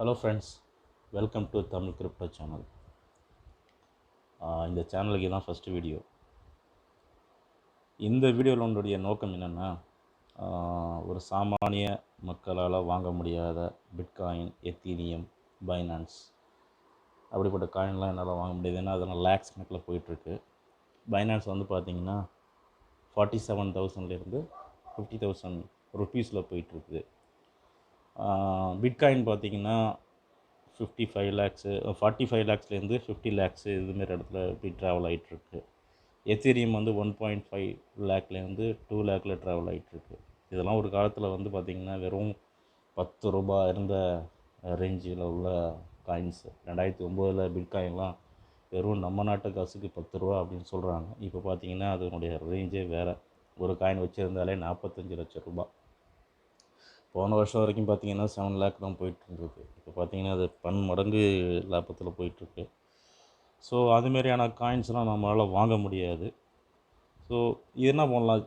Hello friends, welcome to Tamil crypto channel. இந்த சேனலுக்கு தான் ஃபஸ்ட்டு வீடியோ. இந்த வீடியோவில் உங்களுடைய நோக்கம் என்னென்னா, ஒரு சாமானிய மக்களால் வாங்க முடியாத பிட்காயின், எத்தீரியம், பைனான்ஸ் அப்படிப்பட்ட காயின்லாம் என்னால் வாங்க முடியாது. ஏன்னா அதெல்லாம் லேக்ஸ் கணக்கில் போயிட்டுருக்கு. பைனான்ஸ் வந்து பார்த்திங்கன்னா 47,000லேருந்து 50,000 ருப்பீஸில் போயிட்டுருக்குது. பிட்காயின் பார்த்திங்கன்னா 55 லேக்ஸு 45 லேக்ஸ்லேருந்து 50 லேக்ஸு இதுமாரி இடத்துல இப்படி ட்ராவல் ஆகிட்டுருக்கு. எத்தீரியம் வந்து 1.5 லேக்லேருந்து 2 லேக்கில் ட்ராவல் ஆகிட்டுருக்கு. இதெல்லாம் ஒரு காலத்தில் வந்து பார்த்திங்கன்னா வெறும் 10 ரூபா இருந்த ரேஞ்சில் உள்ள காயின்ஸு. 2009 பிட்காயின்லாம் வெறும் நம்ம நாட்டு காசுக்கு 10 ரூபா அப்படின்னு சொல்கிறாங்க. இப்போ பார்த்திங்கன்னா அதனுடைய ரேஞ்சே வேறு. ஒரு காயின் வச்சுருந்தாலே 45 லட்சம் ரூபா. போன வருஷம் வரைக்கும் பார்த்திங்கன்னா 7 லேக் தான் போயிட்டுருந்துருக்கு. இப்போ பார்த்திங்கன்னா அது பன்மடங்கு லாபத்தில் போயிட்டுருக்கு. ஸோ அதுமாரியான காயின்ஸ்லாம் நம்மளால் வாங்க முடியாது. ஸோ இது என்ன பண்ணலாம்,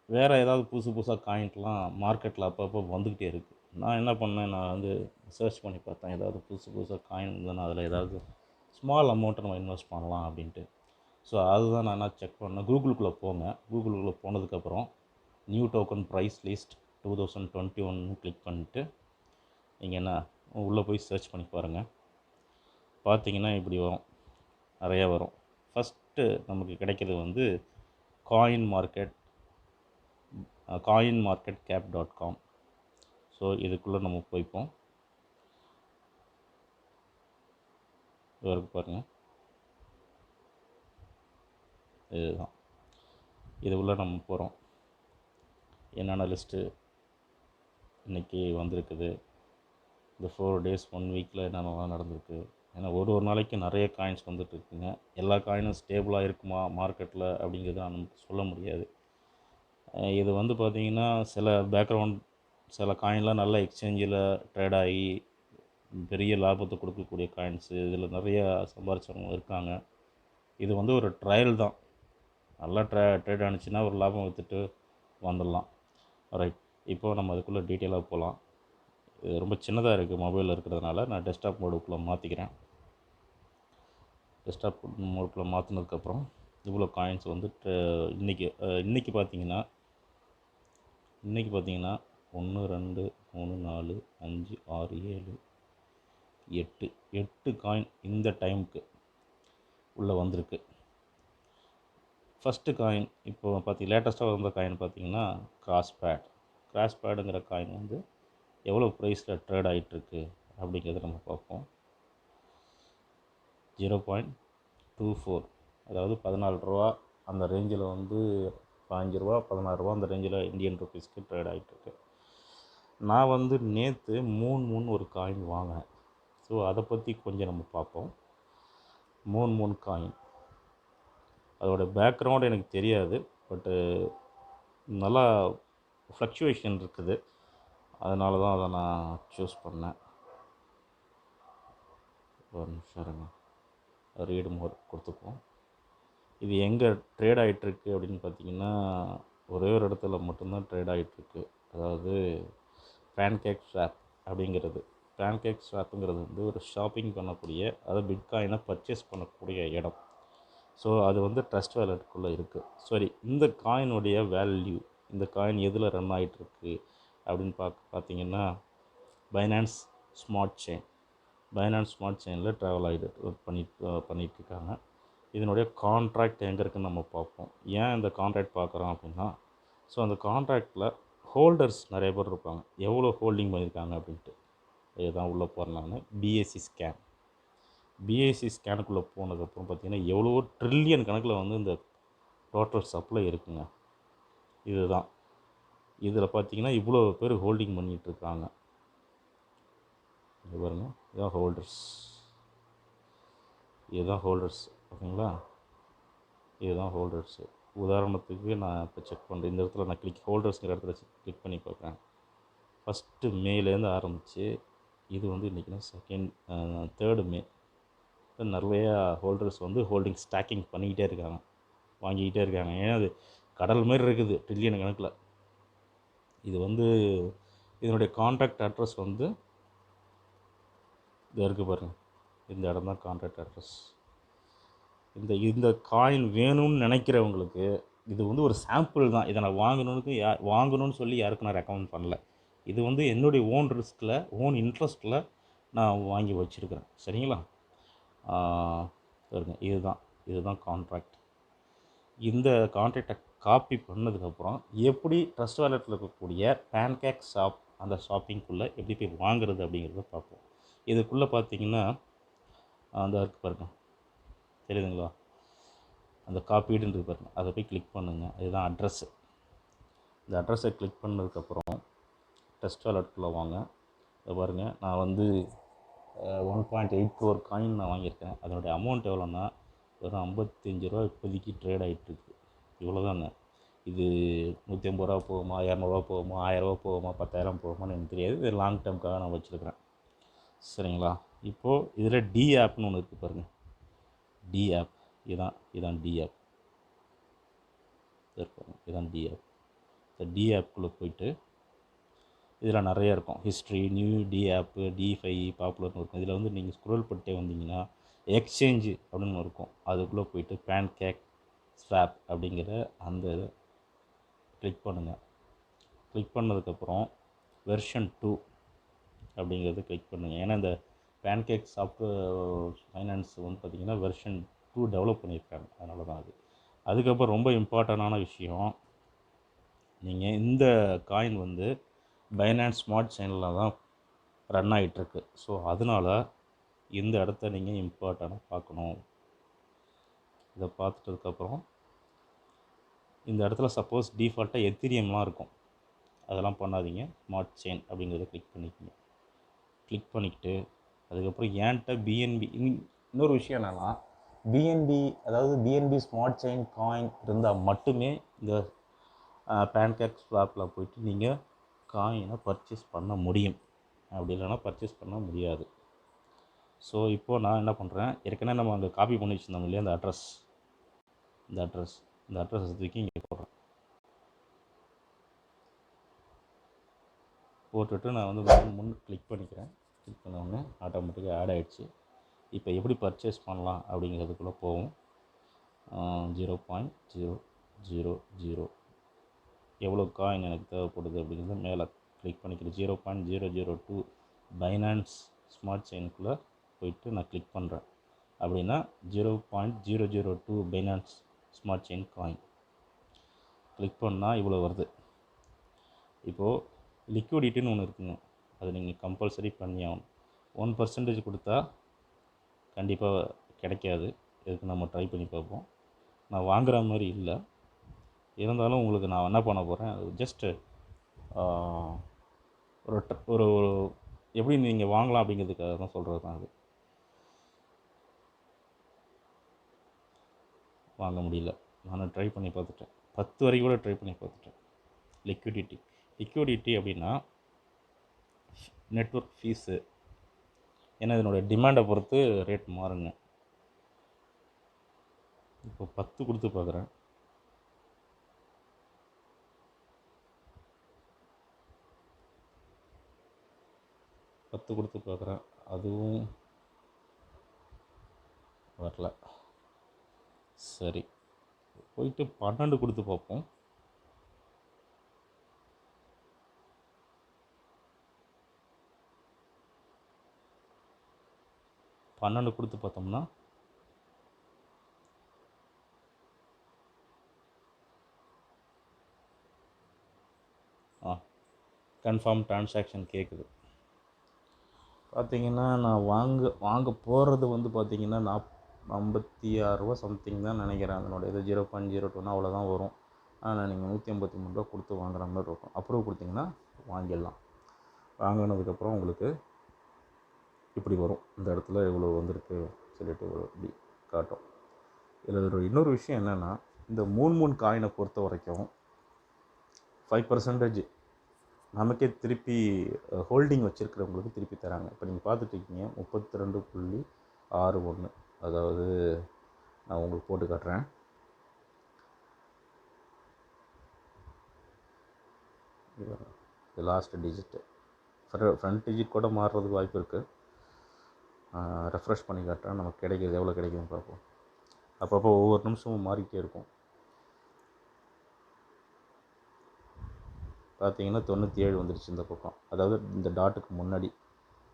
வேறு ஏதாவது புதுசாக காயின்ட்லாம் மார்க்கெட்டில் அப்பப்போ வந்துக்கிட்டே இருக்குது. நான் என்ன பண்ணேன், நான் வந்து சர்ச் பண்ணி பார்த்தேன் ஏதாவது புதுசாக காயின் இருந்ததுன்னா அதில் ஏதாவது ஸ்மால் அமௌண்ட்டை நம்ம இன்வெஸ்ட் பண்ணலாம் அப்படின்ட்டு. ஸோ அதுதான் நான் என்ன செக் பண்ணேன். கூகுளுக்குள்ளே போங்க. கூகுளுக்குள்ளே போனதுக்கப்புறம் new token price list 2021 click பண்ணிட்டு நீங்கள் என்ன உள்ளே போய் சர்ச் பண்ணி பாருங்கள். பார்த்தீங்கன்னா இப்படி வரும், நிறையா வரும். ஃபஸ்ட்டு நமக்கு கிடைக்கிறது வந்து coinmarketcap.com. ஸோ இதுக்குள்ளே நம்ம போய்ப்போம். இவருக்கு பாருங்கள், இதுதான். இது உள்ளே நம்ம போகிறோம். என்னென்ன லிஸ்ட்டு இன்றைக்கி வந்திருக்குது, இந்த 4 days 1 வீக்கில் என்னென்னலாம் நடந்திருக்கு. ஏன்னா ஒரு நாளைக்கு நிறைய காயின்ஸ் வந்துட்டுருக்குங்க. எல்லா காயினும் ஸ்டேபிளாக இருக்குமா மார்க்கெட்டில் அப்படிங்கிறத நமக்கு சொல்ல முடியாது. இது வந்து பார்த்திங்கன்னா சில காயின்லாம் நல்ல எக்ஸ்சேஞ்சில் ட்ரேட் ஆகி பெரிய லாபத்தை கொடுக்கக்கூடிய காயின்ஸு. இதில் நிறையா சம்பாரிச்சவங்க இருக்காங்க. இது வந்து ஒரு ட்ரையல் தான். நல்லா ட்ரேட் ஆனிச்சுன்னா ஒரு லாபம் விற்றுட்டு வந்துடலாம். ரைட், இப்போது நம்ம அதுக்குள்ளே டீட்டெயிலாக போகலாம். இது ரொம்ப சின்னதாக இருக்குது மொபைலில் இருக்கிறதுனால நான் டெஸ்க்டாப் மோடுக்குள்ளே மாற்றிக்கிறேன். டெஸ்க்டாப் மோடுக்குள்ளே மாற்றினதுக்கப்புறம் இவ்வளோ காயின்ஸ் வந்து இன்றைக்கி பார்த்திங்கன்னா 1 2 3 4 5 6 7 8 காயின் இந்த டைமுக்கு உள்ளே வந்திருக்கு. ஃபஸ்ட்டு காயின் இப்போ லேட்டஸ்ட்டாக வந்த காயின் பார்த்திங்கன்னா கிராஷ்பேடுங்கிற காயின் வந்து எவ்வளோ ப்ரைஸில் ட்ரேட் ஆகிட்டுருக்கு அப்படிங்கிறத நம்ம பார்ப்போம். 0.24, அதாவது 14 ரூபா அந்த ரேஞ்சில் வந்து 15 ரூபா 16 ரூபா அந்த ரேஞ்சில் இந்தியன் ருப்பீஸ்க்கு ட்ரேட் ஆகிட்டுருக்கு. நான் வந்து நேற்று மூன் ஒரு காயின் வாங்கினேன். ஸோ அதை பற்றி கொஞ்சம் நம்ம பார்ப்போம். மூன் காயின் அதோட பேக்ரவுண்ட் எனக்கு தெரியாது, பட்டு நல்லா ஃப்ளக்சுவேஷன் இருக்குது. அதனால தான் அதை நான் சூஸ் பண்ணேன். ஒரு நிமிஷம் இருங்க, ரீடு மோர் கொடுத்துக்குவோம். இது எங்கே ட்ரேட் ஆகிட்டுருக்கு அப்படின்னு பார்த்திங்கன்னா ஒரே ஒரு இடத்துல மட்டும்தான் ட்ரேட் ஆகிட்டுருக்கு. அதாவது பேன்கேக் ஸ்வாப் அப்படிங்கிறது. பேன்கேக் ஸ்வாப்புங்கிறது வந்து ஒரு ஷாப்பிங் பண்ணக்கூடிய, அதாவது பிட்காயினை பர்ச்சேஸ் பண்ணக்கூடிய இடம். ஸோ அது வந்து ட்ரஸ்ட் வேலெட்டுக்குள்ளே இருக்குது. சரி, இந்த காயினுடைய வேல்யூ, இந்த காயின் எதில் ரன் ஆகிட்டுருக்கு அப்படின்னு பார்த்திங்கன்னா பைனான்ஸ் ஸ்மார்ட் செயினில் ட்ராவல் ஆகிட்டு பண்ணிகிட்ருக்காங்க. இதனுடைய கான்ட்ராக்ட் எங்கே இருக்குதுன்னு நம்ம பார்ப்போம். ஏன் இந்த கான்ட்ராக்ட் பார்க்குறோம் அப்படின்னா, ஸோ அந்த கான்ட்ராக்டில் ஹோல்டர்ஸ் நிறைய பேர் இருப்பாங்க, எவ்வளோ ஹோல்டிங் பண்ணியிருக்காங்க அப்படின்ட்டு. இதுதான் உள்ளே போகிறேன் நான். பிஎஸ்சி ஸ்கேனுக்குள்ளே போனதுக்கப்புறம் பார்த்திங்கன்னா எவ்வளோ ட்ரில்லியன் கணக்கில் வந்து இந்த டோட்டல் சப்ளை இருக்குங்க. இதுதான். இதில் பார்த்திங்கன்னா இவ்வளோ பேர் ஹோல்டிங் பண்ணிகிட்ருக்காங்க. இது பாருங்க, இதுதான் ஹோல்டர்ஸ். ஓகேங்களா, இதுதான் ஹோல்டர்ஸு. உதாரணத்துக்கு நான் இப்போ செக் பண்ணுறேன். இந்த இடத்துல நான் ஹோல்டர்ஸ்ங்கிற இடத்துல கிளிக் பண்ணி பார்க்குறேன். ஃபஸ்ட்டு மேலேருந்து ஆரம்பித்து இது வந்து இன்றைக்கினா 3rd மே நிறையா ஹோல்டர்ஸ் வந்து ஹோல்டிங் ஸ்டாக்கிங் பண்ணிக்கிட்டே இருக்காங்க, வாங்கிக்கிட்டே இருக்காங்க. ஏன்னா அது கடல் மாதிரி இருக்குது, ட்ரில்லியன் கணக்கில். இது வந்து இதனுடைய கான்ட்ராக்ட் அட்ரஸ் வந்து இது இருக்குது பாருங்கள், இந்த இடம் தான் கான்ட்ராக்ட் அட்ரஸ். இந்த இந்த காயின் வேணும்னு நினைக்கிறவங்களுக்கு இது வந்து ஒரு சாம்பிள் தான். இதை நான் வாங்கணும்னு சொல்லி யாருக்கும் நான் ரெக்கமெண்ட் பண்ணல. இது வந்து என்னுடைய ஓன் ரிஸ்கில், ஓன் இன்ட்ரெஸ்ட்டில் நான் வாங்கி வச்சுருக்கிறேன். சரிங்களா? பாருங்க, இதுதான் கான்ட்ராக்ட். இந்த கான்ட்ராக்டை காப்பி பண்ணதுக்கப்புறம் எப்படி ட்ரஸ்ட் வாலெட்டில் இருக்கக்கூடிய பேன்கேக் ஷாப், அந்த ஷாப்பிங்குள்ளே எப்படி போய் வாங்குறது அப்படிங்கிறத பார்ப்போம். இதுக்குள்ளே பார்த்தீங்கன்னா அந்த இருக்குது பாருங்க, தெரியுதுங்களா? அந்த காப்பீடுன்றது பாருங்க, அதை போய் கிளிக் பண்ணுங்கள். இதுதான் அட்ரஸ்ஸு. இந்த அட்ரஸை கிளிக் பண்ணதுக்கப்புறம் ட்ரஸ்ட் வாலெட்டுக்குள்ளே வாங்க. இதை பாருங்கள், நான் வந்து 1.8 crore காயின் நான் வாங்கியிருக்கேன். அதனுடைய அமௌண்ட் எவ்வளோன்னா வெறும் 55 ரூபா இப்போதைக்கு ட்ரேட் ஆகிட்டுருக்கு. இவ்வளோதாங்க. இது 150 ரூபா போகுமா, 200 போகுமா, 1000 போகுமா, 10,000 போகுமான்னு எனக்கு தெரியாது. இது லாங் டேர்முக்காக நான் வச்சுருக்கிறேன். சரிங்களா? இப்போது இதில் டி ஆப்னு ஒன்று இருக்குது பாருங்கள், டி ஆப். இதான் டி ஆப். இதான் டி ஆப். இந்த டி ஆப்குள்ளே போயிட்டு இதில் நிறைய இருக்கும். ஹிஸ்ட்ரி, நியூ, டி ஆப்பு, டி5, பாப்புலர்னு இருக்கும். இதில் வந்து நீங்கள் ஸ்க்ரோல் பண்ணிட்டே வந்தீங்கன்னா எக்ஸ்சேஞ்சு அப்படின்னு இருக்கும். அதுக்குள்ளே போயிட்டு பேன்கேக் ஸ்வாப் அப்படிங்கிற அந்த இதை கிளிக் பண்ணுங்கள். கிளிக் பண்ணதுக்கப்புறம் வெர்ஷன் 2 அப்படிங்கிறத கிளிக் பண்ணுங்கள். ஏன்னா இந்த பேன்கேக் சாஃப்ட்வேர் ஃபைனான்ஸ் வந்து பார்த்திங்கன்னா வெர்ஷன் 2 டெவலப் பண்ணியிருக்காங்க. அதனால தான் அது. அதுக்கப்புறம் ரொம்ப இம்பார்ட்டண்டான விஷயம், நீங்கள் இந்த காயின் வந்து பைனான்ஸ் ஸ்மார்ட் செயினில் தான் ரன் ஆகிட்டுருக்கு. ஸோ அதனால் இந்த இடத்த நீங்கள் இம்பார்ட்டண்டாக பார்க்கணும். இதை பார்த்துட்டதுக்கப்புறம் இந்த இடத்துல சப்போஸ் டிஃபால்ட்டாக எத்திரியம்லாம் இருக்கும், அதெல்லாம் பண்ணாதீங்க. ஸ்மார்ட் செயின் அப்படிங்கிறத கிளிக் பண்ணிக்கோங்க. கிளிக் பண்ணிக்கிட்டு அதுக்கப்புறம் ஏன்ட்ட பிஎன்பி, இன்னொரு விஷயம் என்னென்னா, பிஎன்பி, அதாவது பிஎன்பி ஸ்மார்ட் செயின் காயின் இருந்தால் மட்டுமே இந்த பேன்கேக் ஸ்வாப்பில் போய்ட்டு நீங்கள் காயினை பர்ச்சேஸ் பண்ண முடியும். அப்படி இல்லைனா பர்ச்சேஸ் பண்ண முடியாது. ஸோ இப்போது நான் என்ன பண்ணுறேன், ஏற்கனவே நம்ம அங்கே காப்பி பண்ணி வச்சுருந்தோம் இல்லையா, அந்த அட்ரஸ் தூக்கி இங்கே போட்டுட்டு நான் வந்து முன் கிளிக் பண்ணிக்கிறேன். கிளிக் பண்ணோடனே ஆட்டோமேட்டிக்காக ஆட் ஆகிடுச்சு. இப்போ எப்படி பர்ச்சேஸ் பண்ணலாம் அப்படிங்கிறதுக்குள்ளே போவோம். 0.000 எவ்வளோ காயின் எனக்கு தேவைப்படுது அப்படிங்கிறத மேலே கிளிக் பண்ணிக்கிறேன். 0.002 பைனான்ஸ் ஸ்மார்ட் செயினுக்குள்ளே போயிட்டு நான் கிளிக் பண்ணுறேன். அப்படின்னா 0.002 finance smart chain coin click பண்ணால் இவ்வளோ வருது. இப்போது லிக்விடிட்டின்னு ஒன்று இருக்குங்க, அது நீங்கள் கம்பல்சரி பண்ணி ஆகணும். 1% கொடுத்தா கண்டிப்பாக கிடைக்காது. இதுக்கு நம்ம ட்ரை பண்ணி பார்ப்போம். நான் வாங்குகிற மாதிரி இல்லை, இருந்தாலும் உங்களுக்கு நான் என்ன பண்ண போகிறேன், ஜஸ்ட்டு ஒரு எப்படி நீங்கள் வாங்கலாம் அப்படிங்கிறதுக்காக தான் சொல்கிறது தான். அது வாங்க முடியல. நான் ட்ரை பண்ணி பார்த்துட்டேன், 10 வரைக்கும் கூட ட்ரை பண்ணி பார்த்துட்டேன். லிக்விடிட்டி அப்படின்னா நெட்வொர்க் ஃபீஸு, ஏன்னா இதனுடைய டிமாண்டை பொறுத்து ரேட் மாறுங்க. இப்போ 10 கொடுத்து பார்க்குறேன், அதுவும் வரல. சரி, போயிட்டு 12 கொடுத்து பார்ப்போம். கொடுத்து பார்த்தோம்னா கன்ஃபார்ம் டிரான்சாக்ஷன் கேட்குது. பார்த்திங்கன்னா நான் வாங்க போகிறது வந்து பார்த்திங்கன்னா 56 ரூபா சம்திங் தான் நினைக்கிறேன். அதனுடைய இது 0.02னா அவ்வளோதான் வரும். ஆனால் நீங்கள் 153 ரூபா கொடுத்து வாங்குற மாதிரி இருக்கும். அப்ரூவ் கொடுத்திங்கன்னா வாங்கிடலாம். வாங்கினதுக்கப்புறம் உங்களுக்கு இப்படி வரும், இந்த இடத்துல இவ்வளோ வந்திருக்கு சொல்லிட்டு இவ்வளோ இப்படி காட்டும். இதில் இன்னொரு விஷயம் என்னென்னா, இந்த மூன் காயினை பொறுத்த வரைக்கும் 5% நமக்கே திருப்பி ஹோல்டிங் வச்சுருக்கிறவங்களுக்கு திருப்பி தராங்க. இப்போ நீங்கள் பார்த்துட்ருக்கீங்க 32.61. அதாவது நான் உங்களுக்கு போட்டு காட்டுறேன். இது லாஸ்ட் டிஜிட்டு, ஃப்ரண்ட் டிஜிட் கூட மாறுறதுக்கு வாய்ப்பு இருக்குது. ரெஃப்ரெஷ் பண்ணி காட்டுறேன். நமக்கு கிடைக்கிது எவ்வளோ கிடைக்குதுன்னு பார்ப்போம். அப்பப்போ ஒவ்வொரு நிமிஷமும் மாறிக்கிட்டே இருக்கும். பார்த்தீங்கன்னா 97 வந்துடுச்சு இந்த பக்கம், அதாவது இந்த டாட்டுக்கு முன்னாடி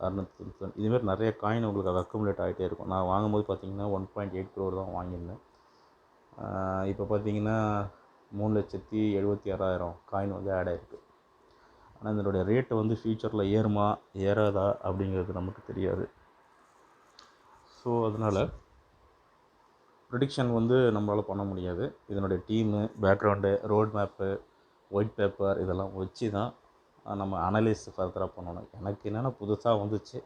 690. இதுமாரி நிறைய காயின் உங்களுக்கு அது அக்குமுலேட் ஆகிட்டே இருக்கும். நான் வாங்கும்போது பார்த்தீங்கன்னா 1.8 crore தான் வாங்கியிருந்தேன். இப்போ பார்த்தீங்கன்னா 3,76,000 காயின் வந்து ஆட் ஆகிருக்கு. ஆனால் இதனுடைய ரேட்டு வந்து ஃப்யூச்சரில் ஏறுமா ஏறாதா அப்படிங்கிறது நமக்கு தெரியாது. ஸோ அதனால் ப்ரிடிக்ஷன் வந்து நம்மளால் பண்ண முடியாது. இதனுடைய team, background, road map, white paper இதெல்லாம் வச்சு தான் நம்ம அனலைஸ் ஃபர்தராக பண்ணணும். எனக்கு என்னென்னா புதுசாக வந்துச்சு,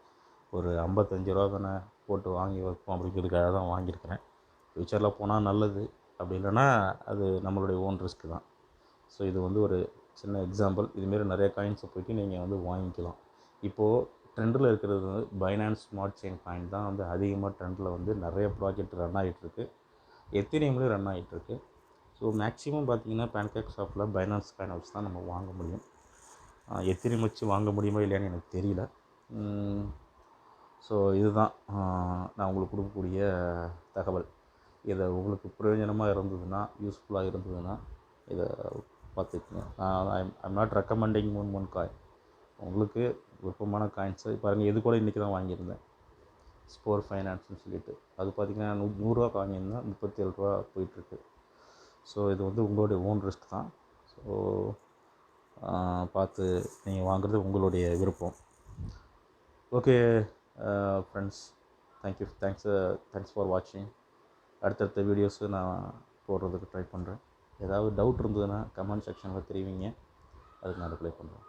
ஒரு 55 ரூபா தானே போட்டு வாங்கி வைப்போம் அப்படிங்கிறதுக்காக தான் வாங்கியிருக்கிறேன். ஃப்யூச்சரில் போனால் நல்லது, அப்படி இல்லைன்னா அது நம்மளுடைய ஓன் ரிஸ்க்கு தான். ஸோ இது வந்து ஒரு சின்ன எக்ஸாம்பிள். இதுமாரி நிறைய காயின்ஸை போய்ட்டு நீங்கள் வந்து வாங்கிக்கலாம். இப்போது ட்ரெண்டில் இருக்கிறது வந்து பைனான்ஸ் ஸ்மார்ட் செயின் காயின் தான் வந்து அதிகமாக ட்ரெண்டில் வந்து நிறைய ப்ராஜெக்ட் ரன் ஆகிட்டுருக்கு. எத்தீரியம்லேயும் ரன் ஆகிட்டுருக்கு. ஸோ மேக்ஸிமம் பார்த்திங்கன்னா பேன்கேக் ஷாப்பில் பைனான்ஸ் காயினை வச்சு தான் நம்ம வாங்க முடியும். எத்தீரியம் வச்சு வாங்க முடியுமா இல்லையான்னு எனக்கு தெரியல. ஸோ இதுதான் நான் உங்களுக்கு கொடுக்கக்கூடிய தகவல். இதை உங்களுக்கு பிரயோஜனமாக இருந்ததுன்னா, யூஸ்ஃபுல்லாக இருந்ததுன்னா இதை பார்த்துக்குங்க. I'm not recommending one coin. உங்களுக்கு விருப்பமான காயின்ஸு பாருங்கள். இது கூட இன்றைக்கி தான் வாங்கியிருந்தேன், ஸ்போர் ஃபைனான்ஸ்னு சொல்லிட்டு. அது பார்த்திங்கன்னா 100 ரூபா வாங்கியிருந்தேன், 37 ரூபா போயிட்டுருக்கு. ஸோ இது வந்து உங்களுடைய ஓன் ரிஸ்க் தான். ஸோ பார்த்து நீங்கள் வாங்குறது உங்களுடைய விருப்பம். ஓகே ஃப்ரெண்ட்ஸ், தேங்க்ஸ் ஃபார் வாட்சிங். அடுத்தடுத்த வீடியோஸு நான் போடுறதுக்கு ட்ரை பண்ணுறேன். ஏதாவது டவுட் இருந்ததுன்னா கமெண்ட் செக்ஷனில் தெரிவிங்க, அதுக்கு நான் ரிப்ளை பண்ணுறேன்.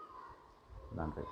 நன்றி.